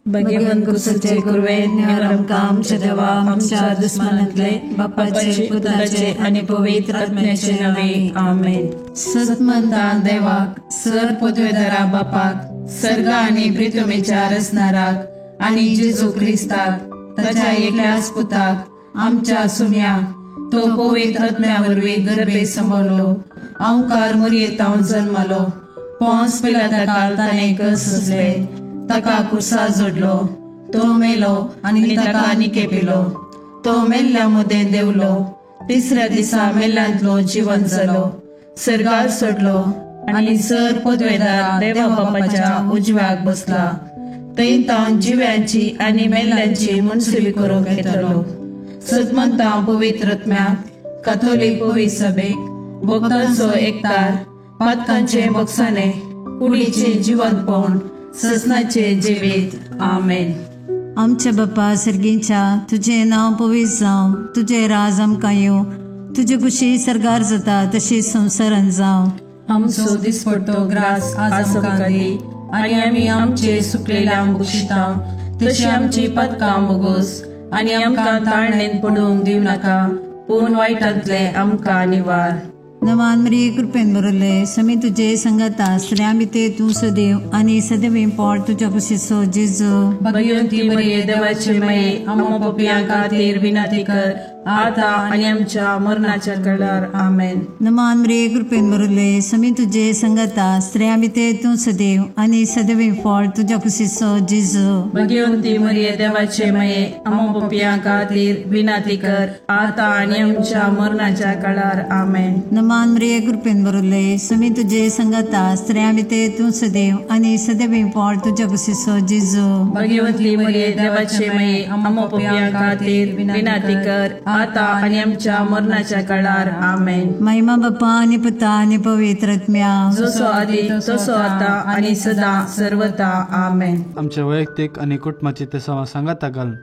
भगवंत कुसचे कुर्वे न्यारम काम देवा आमच्या दुश्मनातले बापाचे पुत्राचे आणि पवित्र आत्म्याचे नावे आमेन. सतमंता देवाक सर पदवेदारा बापाक सर्ग आणि पृथ्वीच्या रचणाराक आणि जेजू ख्रिस्ताक ताच्या एकल्याच पुताक आमच्या सुम्याक तो पवित्र आत्म्यावरवी गर्भे संभवलो अवकार मरियेतावन जन्मलो पोंस पिलाता काळ ताणे कसले ताका कुसा जोडलो तो मेलो आणि ताका निकेपिलो तो मेल्ल्या मुदे देवलो तिसऱ्या दिसा मेल्ल्यांतलो जीवन जालो सर्गार सोडलो आणि सर पदवेदार देवा बापाच्या उजव्याक बसला थंय तावन जिव्यांची आणि मेल्ल्यांची मुनसिबी करूंक येतलो. सतमंता पवित्र आत्म्याक कॅथोलिक पवित्र सभेक भक्तांचो एकतार पातकांचे बक्षाने कुडीचे जिवंतपण ससनाचे जिवीत आमेन. आमच्या बापा सर्गींच्या तुझे नाव पवित्र जावं तुझे राज आमकां येवं तुझे कुशी सरगार जाता तशी संवसारांत जावं. आमचो दिसपट्टो ग्रास आज आमकां दी आणि आमी आमचे सुकलेल्यांक बक्षिता तशी आमची पदकां बोगोस आणि आमकां ताळणेन पडूंक दिव नाका पूण वायटांतले आमकां निवार. नमान मरिये कृपेन बरले समी तुझे संगता स्त्रियां भितर तूं सदैव आणि सदैव पोट तुझ्या कुशीचो जेजू. भगवंती मरिये देवाचे माये आमो पापियां खातीर विनंती कर आता आणि आमच्या मरणाच्या काळार आमेन. नमान मरिये कृपेन बरले समी तुझे संगता स्त्रियां भितर तूं सदैव आणि सदैव पोट तुझ्या कुशीचो जेजू. भगवंती मरिये देवाचे माये आमो पापियां खातीर विनंती कर आता आणि आमच्या मरणाच्या काळार आमेन. नमान मरिये कृपेन बरले समी तुझे संगता स्त्रियां भितर तूं सदैव आणि सदैव पोट तुझ्या कुशीचो जेजू. भगवंती मरिये देवाचे माये आमो पापियां खातीर विनंती कर आता आणि आमच्या मरणाच्या काळार आमेन. महिमा बापा आणि पुता आणि पवित्र आत्म्या जसो आदी तसो आता आणि सदा सर्वता आमेन. आमच्या वैयक्तिक आणि कुटुंबाची ते सांगाता घालून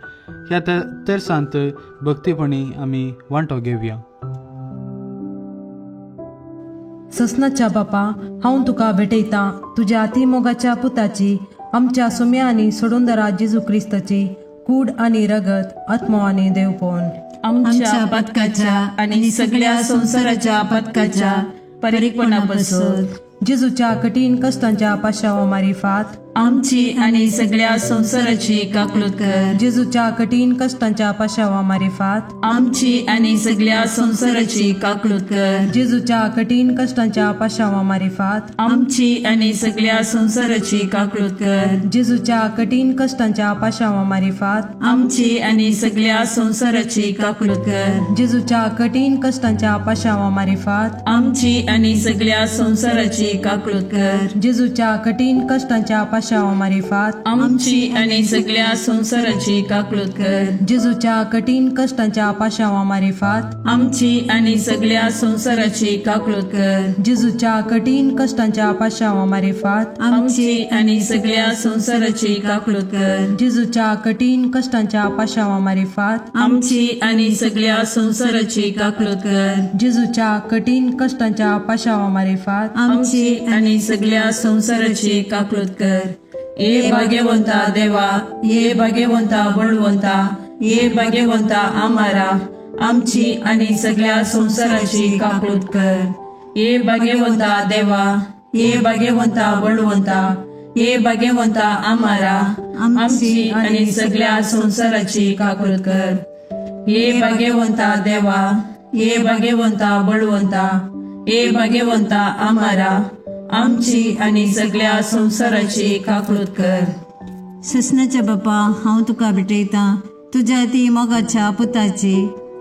ह्या तर सांत भक्तीपणी आम्ही वांटो घेवया. ससनाच्या बापा हांव तुका भेटयता तुझ्या अतिमोगाच्या पुताची आमच्या सुम्यांनी सोडून दरा जेजू क्रिस्ताची कूड आणि रगत आत्मो आणि देवपण आमच्या पदकाच्या आणि सगळ्या संसाराच्या पदकाच्या परीकपणापासून जेजूच्या कठीण कष्टांच्या पाशावा मारिफात आमची आणि सगळ्या संसाराची काकलूत कर. जेजूच्या कठीण कष्टांच्या पाशावा मारिफात आमची आणि सगळ्या संसाराची काकलूत कर. जेजूच्या कठीण कष्टांच्या पाशावा मारिफात आमची आणि सगळ्या संसाराची काकलूत कर. जेजूच्या कठीण कष्टांच्या पाशावा मारिफात आमची आणि सगळ्या संसाराची काकलूत कर. जेजूच्या कठीण कष्टांच्या पाशावा मारिफात आमची आणि सगळ्या संसाराची काकलूत कर. जेजूच्या कठीण कष्टांच्या पाशावा मारिफात आमची आणि सगळ्या संसाराची काकलूत कर. जेजूच्या कठीण कष्टांच्या पाशावा मारिफात आमची आणि सगळ्या संसाराची काकलूत कर. जेजूच्या कठीण कष्टांच्या पाशावा मारिफात आमची आणि सगळ्या संसाराची काकलूत कर. जेजूच्या कठीण कष्टांच्या पाशावा मारिफात आमची आणि सगळ्या संसाराची काकलूत कर. जेजूच्या कठीण कष्टांच्या पाशावा मारिफात आमची आणि सगळ्या संसाराची काकलूत कर. ये भाग्यवंता देवा ये भाग्यवंता बळवंता ये भाग्यवंता आम्हारा आमची आणि सगळ्या संसाराची काकलूत कर. ये भाग्यवंता देवा ये भाग्यवंता बळवंता ये भाग्यवंता आम्हारा आमची आणि सगळ्या संसाराची काकलूत कर. ये भाग्यवंता देवा ये भाग्यवंता बळवंता ये भाग्यवंता आम्हारा आमची आणि सगळ्या संसाराची काकलूत कर. ससनाच्या बापा हांव तुका भेटयता तुझ्या अति मोगाच्या पुताची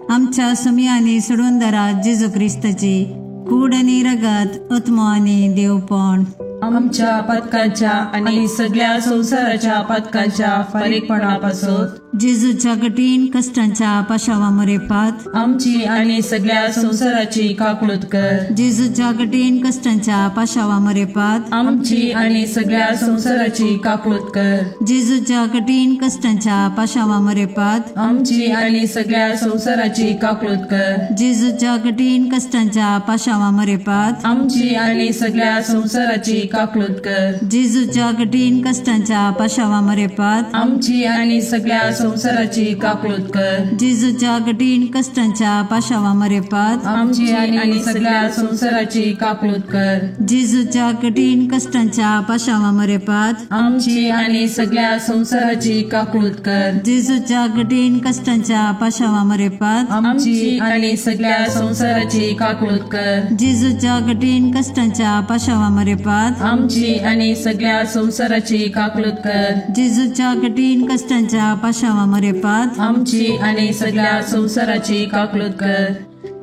आमच्या सुम्यांनी सोडून दरा जेजू क्रिस्ताची कूड आणि रगत आत्मो आणि देवपण आमच्या पदकाच्या आणि सगळ्या संसाराच्या पदकाच्या परीकपणापासून जेजूच्या कठीण कष्टांच्या पाशावा मरेपात आमची आणि सगळ्या संसाराची काकूळत कर. जेजूच्या कठीण कष्टांच्या पाशावा मरेपात आमची आणि सगळ्या संसाराची काकूळत कर. जेजूच्या कठीण कष्टांच्या पाशावा मरेपात आमची आणि सगळ्या संसाराची काकूळत कर. जेजूच्या कठीण कष्टांच्या पाशावा मरेपात आमची आणि सगळ्या संसाराची काकूळत कर. जेजूच्या कठीण कष्टांच्या पाशावा मरेपात आमची आणि सगळ्या संसाराची काकूळत कर. जेजूच्या कठीण कष्टांच्या पाशावा मरेपात आमची आणि सगळ्या संसाराची काकूळत कर. जेजूच्या कठीण कष्टांच्या पाशावा मरेपात आमची आणि सगळ्या संसाराची काकूळत कर. जेजूच्या कठीण कष्टांच्या पाशावा मरेपात आमची आणि सगळ्या संसाराची काकूळत कर. जेजूच्या कठीण कष्टांच्या पाशावा मरेपात आमची आणि सगळ्या संसाराची काकूळत कर. जेजूच्या कठीण कष्टांच्या पाशावा मरेपात आमची आणि सगळ्या संसाराची काकूळत कर.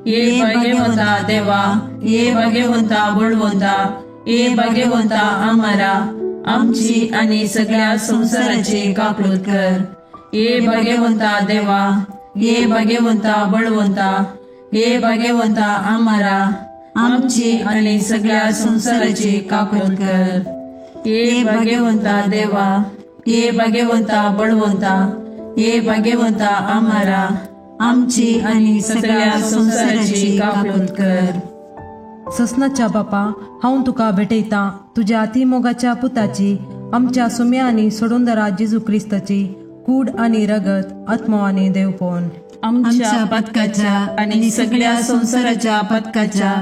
ये भाग्यवंता देवा, ये भाग्यवंता बळवंता, ये भाग्यवंता आम्हारा, आमची आणि सगळ्या संसाराची काकूळत कर. ये भाग्यवंता देवा, ये भाग्यवंता बळवंता, ये भाग्यवंता आम्हारा, आमची आणि सगळ्या संसाराची काकूळत कर. ये भाग्यवंता देवा, ये भाग्यवंता बळवंता, ये भाग्यवंता आम्हारा, आमची आणि सगळ्या संसाराची काकूळत कर. ससनाच्या बापा, हांव तुका भेटयता तुझ्या अतिमोगाच्या पुताची, आमच्या सुम्या आणि सोडूंदरा जेजू क्रिस्ताची कूड आणि रगत, आत्मा आणि देवपण. आमच्या पदकाच्या आणि सगळ्या संसाराच्या पदकाच्या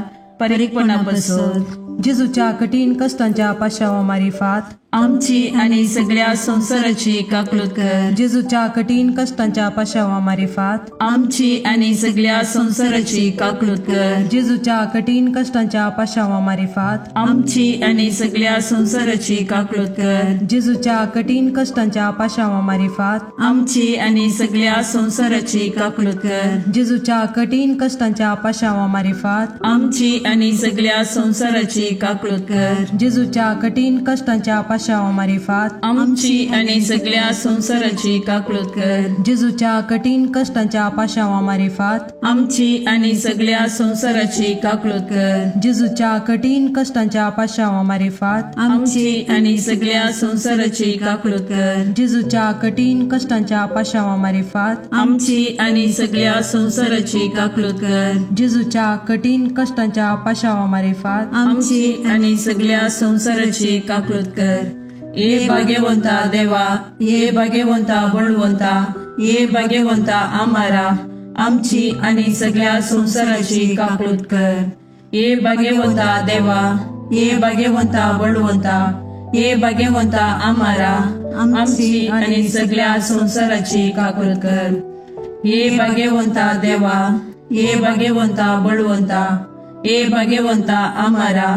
परीकपणापासून जेजूच्या कठीण कष्टांच्या पाशावा मारिफात आमची आणि सगळ्या संसाराची काकूळत कर. जेजूच्या कठीण कष्टांच्या पाशावा मारिफात आमची आणि सगळ्या संसाराची काकूळत कर. जेजूच्या कठीण कष्टांच्या पाशावा मारिफात आमची आणि सगळ्या संसाराची काकूळत कर. जेजूच्या कठीण कष्टांच्या पाशावा मारिफात आमची आणि सगळ्या संसाराची काकूळत कर. जेजूच्या कठीण कष्टांच्या पाशावा मारिफात आमची आणि सगळ्या संसाराची काकूळत कर. जेजूच्या कठीण कष्टांच्या पाशावा मारिफात आमची आणि सगळ्या संसाराची काकूळत कर. जेजूच्या कठीण कष्टांच्या पाशावा मारिफात आमची आणि सगळ्या संसाराची काकूळत कर. जेजूच्या कठीण कष्टांच्या पाशावा मारिफात आमची आणि सगळ्या संसाराची काकूळत कर. जेजूच्या कठीण कष्टांच्या पाशावा मारिफात आमची आणि सगळ्या संसाराची काकूळत कर. जेजूच्या कठीण कष्टांच्या पाशावा मारिफात आमची आणि सगळ्या संसाराची काकूळत कर. ये भाग्यवंता देवा, ये भाग्यवंता बळवंता, ये भाग्यवंता आम्हारा, आमची आणि सगळ्या संसाराची काकूळत कर. ये भाग्यवंता देवा, ये भाग्यवंता बळवंता, ये भाग्यवंता आम्हारा, आमची आणि सगळ्या संसाराची काकूळत कर. ये भाग्यवंता देवा, ये भाग्यवंता बळवंता, ये भाग्यवंता आम्हारा,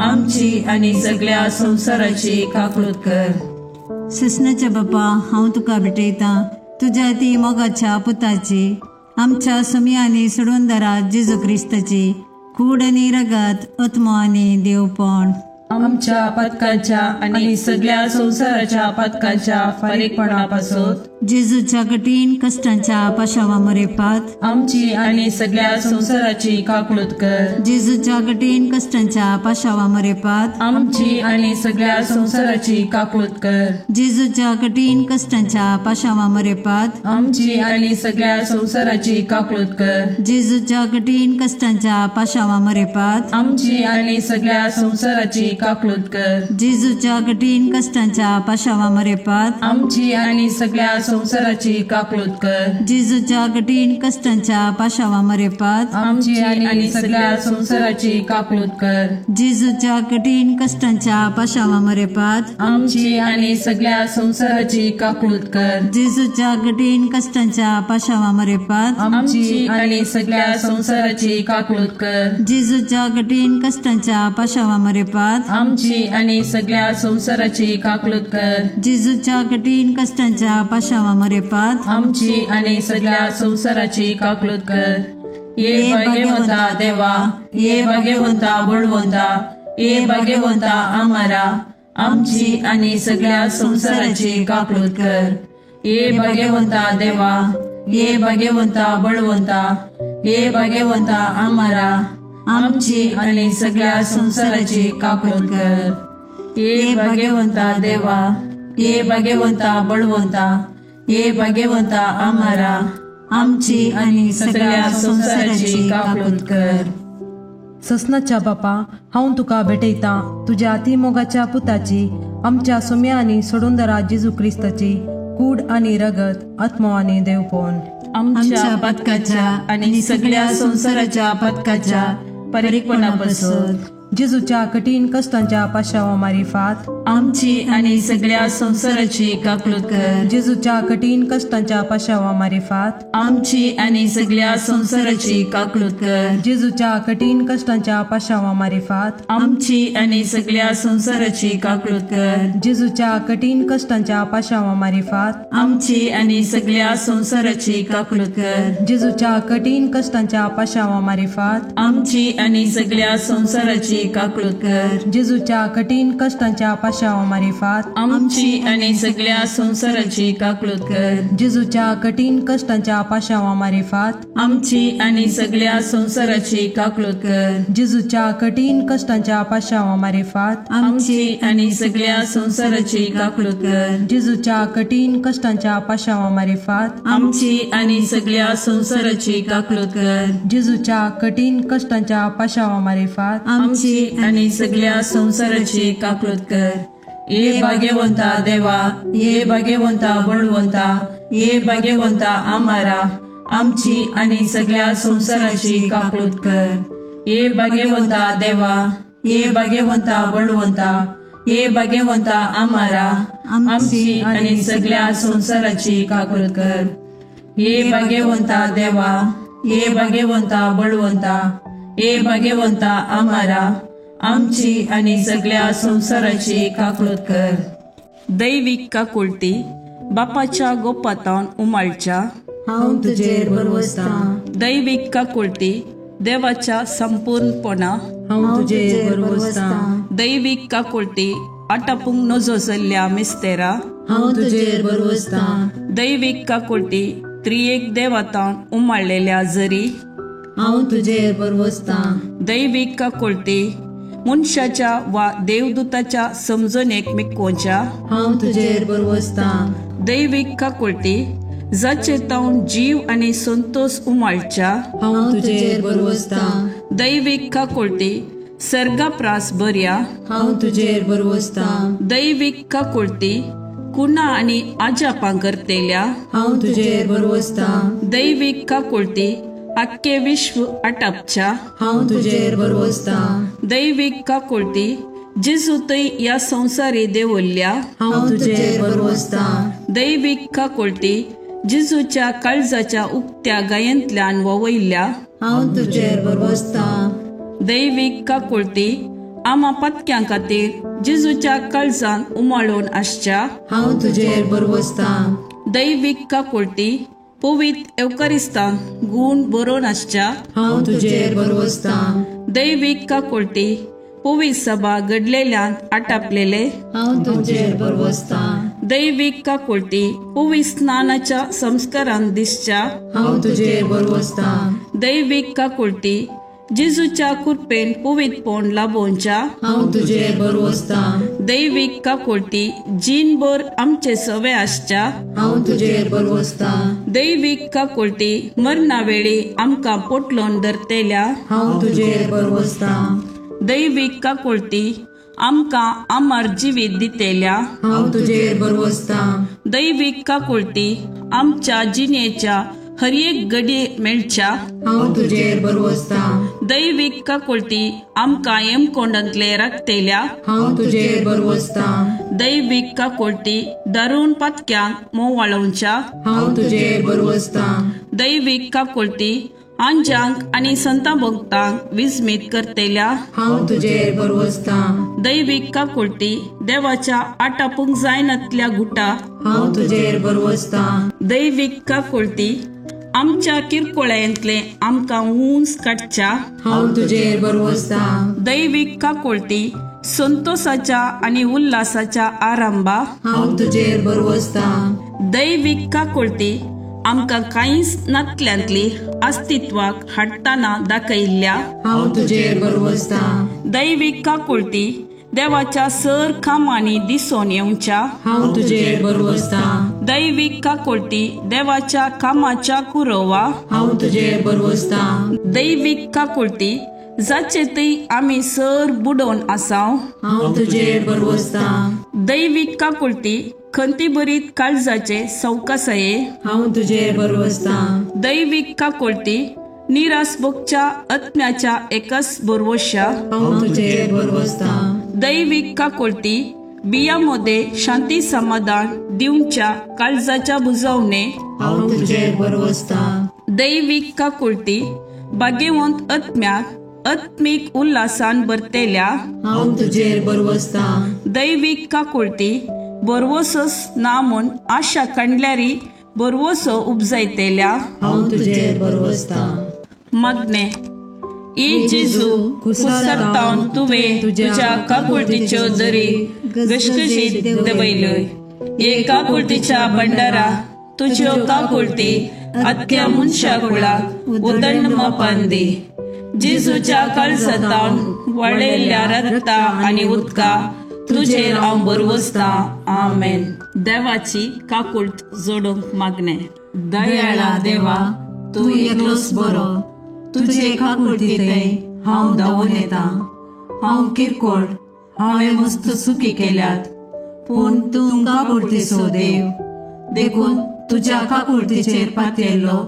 आमची आणि सगळ्या संसाराची काकूळत कर. ससनाच्या बापा, हांव तुका भेटयता तुझ्या ती मोगाच्या पुताची, आमच्या सुमी आणि सोडूंदरा जेजू क्रिस्ताची कूड आणि रगत, आत्मा आणि देवपण. आमच्या पदकाच्या आणि सगळ्या संसाराच्या पदकाच्या फारीकपणापासून जेजूच्या कठीण कष्टांच्या पाशावा मरेपात आमची आणि सगळ्या संसाराची काकूळत कर. जेजूच्या कठीण कष्टांच्या पाशावा मरेपात आमची आणि सगळ्या संसाराची काकूळत कर. जेजूच्या कठीण कष्टांच्या पाशावा मरेपात आमची आणि सगळ्या संसाराची काकूळत कर. जेजूच्या कठीण कष्टांच्या पाशावा मरेपात आमची आणि सगळ्या संसाराची काकूळत कर. जेजूच्या कठीण कष्टांच्या पाशावा मरेपात आमची आणि सगळ्या संसाराची काकूळत कर. जेजूच्या कठीण कष्टांच्या पाशावा मरेपात आमची आणि सगळ्या संसाराची काकूळत कर. जेजूच्या कठीण कष्टांच्या पाशावा मरेपात आमची आणि सगळ्या संसाराची काकूळत कर. जेजूच्या कठीण कष्टांच्या पाशावा मरेपात आमची आणि सगळ्या संसाराची काकूळत कर. जेजूच्या कठीण कष्टांच्या पाशावा मरेपात आमची आणि सगळ्या संसाराची काकूळत कर. जेजूच्या कठीण कष्टांच्या पाशावा मरेपात आमची आणि सगळ्या संसाराची काकूळत कर. ये भाग्यवंता देवा, ये भाग्यवंता बळवंता, ये भाग्यवंता आम्हारा, आमची आणि सगळ्या संसाराची काकूळत कर. ये भाग्यवंता देवा, ये भाग्यवंता बळवंता, ये भाग्यवंता आम्हाला आमची आणि सगळ्या संसाराची काकूळ कर. ये भाग्यवंता देवा, ये भाग्यवंता बळवंता, ये भाग्यवंता आम्हाला आमची आणि सगळ्या संसाराची काकूळ कर. ससनाच्या बापा, हांव तुका भेटयता तुझ्या अतिमोगाच्या पुताची, आमच्या सुम्या आणि सोडूंदरा जेजू क्रिस्ताची कूड आणि रगत, आत्मो आणि देवपण, आमच्या पदकाच्या आणि सगळ्या संसाराच्या पदकाच्या परीकपणापासून जेजूच्या कठीण कष्टांच्या पाशावा मारिफात आमची आणि सगळ्या संसाराची काकूळ कर. जेजूच्या कठीण कष्टांच्या पाशावा मारिफात आमची आणि सगळ्या संसाराची काकूळ कर. जेजूच्या कठीण कष्टांच्या पाशावा मारिफात आमची आणि सगळ्या संसाराची काकूळ कर. जेजूच्या कठीण कष्टांच्या पाशावा मारिफात आमची आणि सगळ्या संसाराची काकूळ कर. जेजूच्या कठीण कष्टांच्या पाशावा मारिफात आमची आणि सगळ्या संसाराची काकूळ कर. जेजूच्या कठीण कष्टांच्या पाशावा मारिफात आमची आणि सगळ्या संसाराची काकूळ कर. जेजूच्या कठीण कष्टांच्या पाशावा मारिफात आमची आणि सगळ्या संसाराची काकूळ कर. जेजूच्या कठीण कष्टांच्या पाशावा मारिफात आमची आणि सगळ्या संसाराची काकूळ कर. जेजूच्या कठीण कष्टांच्या पाशावा मारिफात आमची आणि सगळ्या संसाराची काकूळ कर. जेजूच्या कठीण कष्टांच्या पाशावा मारिफात आमची आणि सगळ्या संसाराची काकूळ कर. ये भाग्यवंता देवा, ये भाग्यवंता बळवंता, ये भाग्यवंता आम्हाला आमची आणि सगळ्या संसाराची काकूळ कर. ये भाग्यवंता देवा, ये भाग्यवंता बळवंता, ये भाग्यवंता आम्हाला आमची आणि सगळ्या संसाराची काकूळ कर. ये भाग्यवंता देवा, ये भाग्यवंता बळवंता, ये भाग्यवंता आम्हाला आमची आणि सगळ्या संसाराची काकूळ कर. दैविक काकुळती बापाच्या गोपातान उमाळच्या हांव तुजेर बरवसता. दैविक काकुळती देवाच्या संपूर्णपणा हांव तुजेर बरवसता. दैविक काकुळती आटापूंक नजोसल्ल्या मिस्तेरा हांव तुजेर बरवसता. दैविक काकुळती त्रिएक देवातान उमाळलेल्या जरी हांव तुजेर बरवसता. दैविक काकुळती मनशाच्या वा देवदूताच्या समजणेक मिकोवच्या हांव तुजेर बरवसता. दैविक काकुळती जाचे तावन जीव आणि संतोष उमाळच्या हांव तुजेर बरवसता. दैविक काकुळती सर्गाप्रास बऱ्या हांव तुजेर बरवसता. दैविक काकुळती कुणा आणि आजापां करतेल्या हांव तुजेर बरवसता. दैविक काकुळती आख्खे विश्व आटापच्या हांव तुजेर बरवसता. दैविक काकुळती जेजूतय या संसारी देवल्ल्या हांव तुजेर बरवसता. दैविक काकुळती जेजूच्या काळजाच्या उक्त्या गायंतल्यान ववयल्या हांव तुजेर बरवसता. दैविक काकुळती आमा पत्क्यां खातीर जेजूच्या काळजान उमाळून आसच्या हांव तुजेर बरवसता. दैविक काकुळती पवित्र एवकारिस्तान गुण बरोवन आसच्या हांव तुजेर बरवसता. दैविक काकुळती पवित्र सभा घडलेल्यान आटापलेले हांव तुजेर बरवसता. दैविक काकुळती पवित्र स्नानाच्या संस्कारान दिसच्या हांव तुजेर बरवसता. दैविक काकुळती जेजूच्या कृपेन पवित्रपण लाभोवच्या हांव तुजेर बरवसता. दैविक काकुळती जीनभर आमचे सवे आसच्या हांव तुजेर बरवसता. दैविक काकुळती मरणा वेळी आमकां पोटलोन धरतेल्या हांव तुजेर बरवसता. दैविक काकुळती आमकां आमार जिवीत दितेल्या हांव तुजेर बरवसता. दैविक काकुळती आमच्या जिणेच्या हर एक घडी मेळच्या हांव तुजेर बरवसता. दैविक काकुळती आमकां येमकोंडांतले राखतेल्या हांव तुजेर बरवसता. दैविक काकुळती दारूण पातक्यांक मोव वाळोवच्या हांव तुजेर बरवसता. दैविक काकुळती आंजांक आणि संतां भक्तांक विस्मीत करतेल्या हांव तुजेर बरवसता. दैविक काकुळती देवाच्या आटापूंक जायनातल्या गुटा हांव तुजेर बरवसता. दैविक काकुळती आमच्या किरकोळ्यांतले आमकां ऊंच काडच्या हांव तुजेर बरवसता. दैविक काकुळती संतोषाच्या आणि उल्हासाच्या आरंभा हांव तुजेर बरवसता. दैविक काकुळती आमकां कांयच नातल्यांतली अस्तित्वाक हाडटाना दाखयल्ल्या हांव तुजेर बरवसता. दैविक काकुळती देवाच्या सर कामांनी दिसून येवच्या हांव तुजेर बरवसता. दैविक काकुळती देवाच्या कामाच्या कुरवा हांव तुजेर बरवसता. दैविक काकुळती जाचे थंय आमी सर बुडोवन आसाव हांव तुजेर बरवसता. दैविक काकुळती खंती बरीत काळजाचे सवकासये हांव तुजेर बरवसता. दैविक काकुळती निराश भोगच्या आत्म्याच्या एकच बरवशा हांव तुजेर बरवसता. दैविक काकुळती बियामध्ये शांती समाधान दिवच्या काळजाच्या बुजवणे हांव तुजेर बरवसता. दैविक काकुळती भाग्यवंत आत्म्याक आत्मिक उल्हासान भरतेल्या हांव तुजेर बरवसता. दैविक काकुळती बरवसोस ना म्हूण आशा काडल्यारी बरवसो उपजायतेल्या हांव तुजेर बरवसता. मागणे ई जेजू कुसरतावन तुवें तुज्या काकुळतीच्यो दरी गशगशीत दवयल्योय. हे काकुळतीच्या भंडारा तुज्यो काकुळती आख्या मनशा कुळाक उदंड मापान दी. जेजूच्या काळजांतावन वळयल्ल्या रक्ता आनी उदका तुजेर हांव बरवसता. आमेन. देवाची काकुळट जोडूंक मागणे. दयाळा देवा तूं एकलोच बरो. तुजे काकुळटी थंय हांव धांवून येता. हांव किरकोळ, हांवें मस्त चुकी केल्यात, पूण तूं काकुळटीचो देव. देखून तुज्या काकुळटीचेर पातयल्लो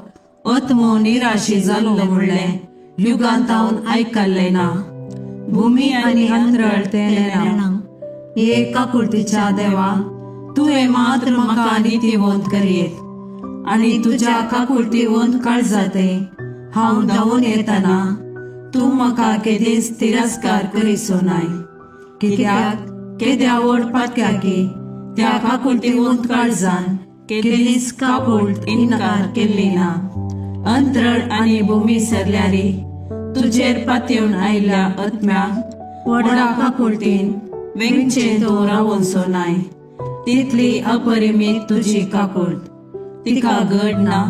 आत्मो निराशी जाल्लो म्हणलें युगांतावन आयकल्लें ना. भुमी आनी अंतराळ तेलेना. हे काकुळटीच्या देवा, तुवें मात्र म्हाका नितीवंत करीत. आनी तुज्या काकुळटीवंत काळजांतय हांव धांवून येतना तूं म्हाका केदेंच तिरस्कार करीचो नाय. कित्याक केद्या व्हड पातक्याकी त्या काकुळटीवंत काळजान केदेंच काकुळट इन्कार केल्ली ना. अंतराळ आनी भुमी सरल्यारी तुजेर पातयेवन आयिल्ल्या आत्म्याक व्हडा काकुळटीन वेंगचे तो रावोचो नाय. तितली अपरिमीत तुजी काकुळट. तिका घड ना,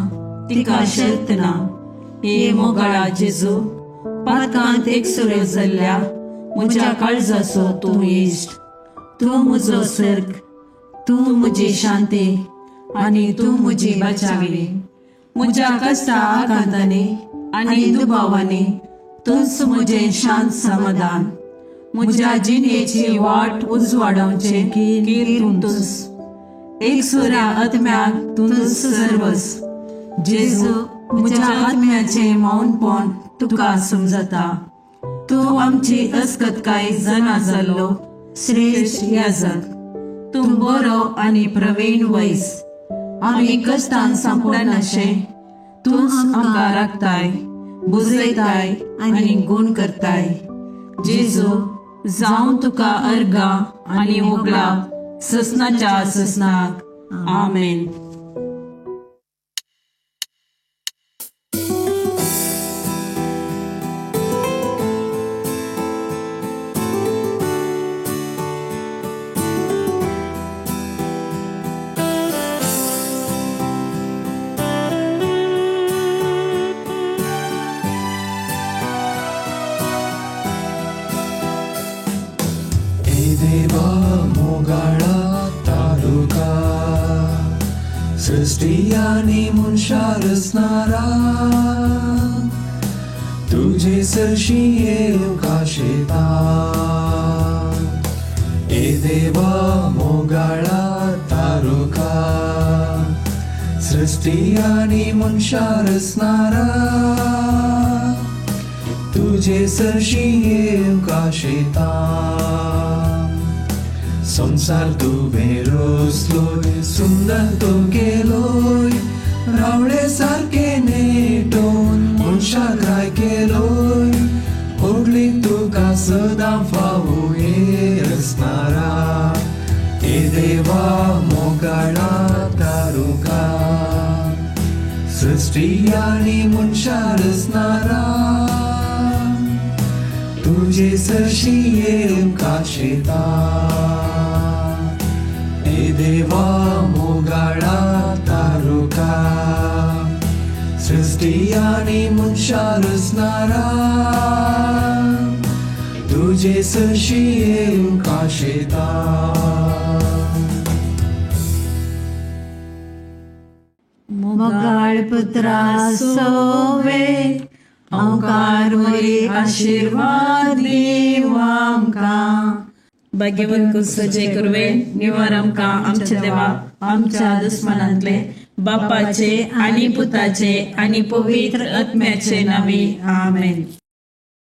तिका शर्त ना. हे मोगाळा जेजू, पातकांत एकसुऱ्यो जाल्ल्या म्हज्या काळजाचो तूं इश्ट. तूं म्हजो सर्ग, तूं म्हजी शांती आनी तूं म्हजी बचावी. म्हज्या कश्टा आकांतांनी आनी दुबावांनी तूंच म्हजें शांत समाधान. म्हज्या जिणेची वाट उजवाडोवचें कीर तूंच. एकसुऱ्या आत्म्याक तूंच सर्वस. जेजू, म्हज्या आत्म्याचें मौनपण तुका समजता. तूं आमची अस्कतकाय जाणा जाल्लो श्रेश्ठ याजक. तूं बरो आनी प्रवीण वैस. आमी कश्टान सांपडनाशें तूंच आमकां राखताय, बुजयताय आनी गूण करताय. जेजू, जावं तुका अर्गा आनी ओगळा ससनाच्या ससनाक. आमेन. देवा मोगाळा तालुका सृष्टी आनी मनशा रचणारा तुझे सरशी येवकाशेता. ए देवा मोगाळा तालुका सृष्टी आनी मनशा रचणारा तुझे सरशी येवकाशेता. संसार तुवें रोसलोय, सुंदर तो केलोय, रावळे सारके नेटोवन मनशाक राय केलोय. ओगली तुका सदां फावो हे रचणारा. ए देवा मोगाळा तारुका सृष्टी आनी मनशा रचणारा तुझे तुझे सरशी येऊन काशेता हे देवा मोगाडा तारुका सृष्टी आणि मनशा रचणारा तुझे सरशी येऊन काशेता मोगाळ पुत्रा सोवे ओंकार मरी आशीर्वाद देवा आमकां भाग्यवन कुसजे करवे निवार आमकां आमच्या देवा आमच्या दुस्मनांतले बापाचे आणि पुताचे आणि पवित्र आत्म्याचे नावे आमेन.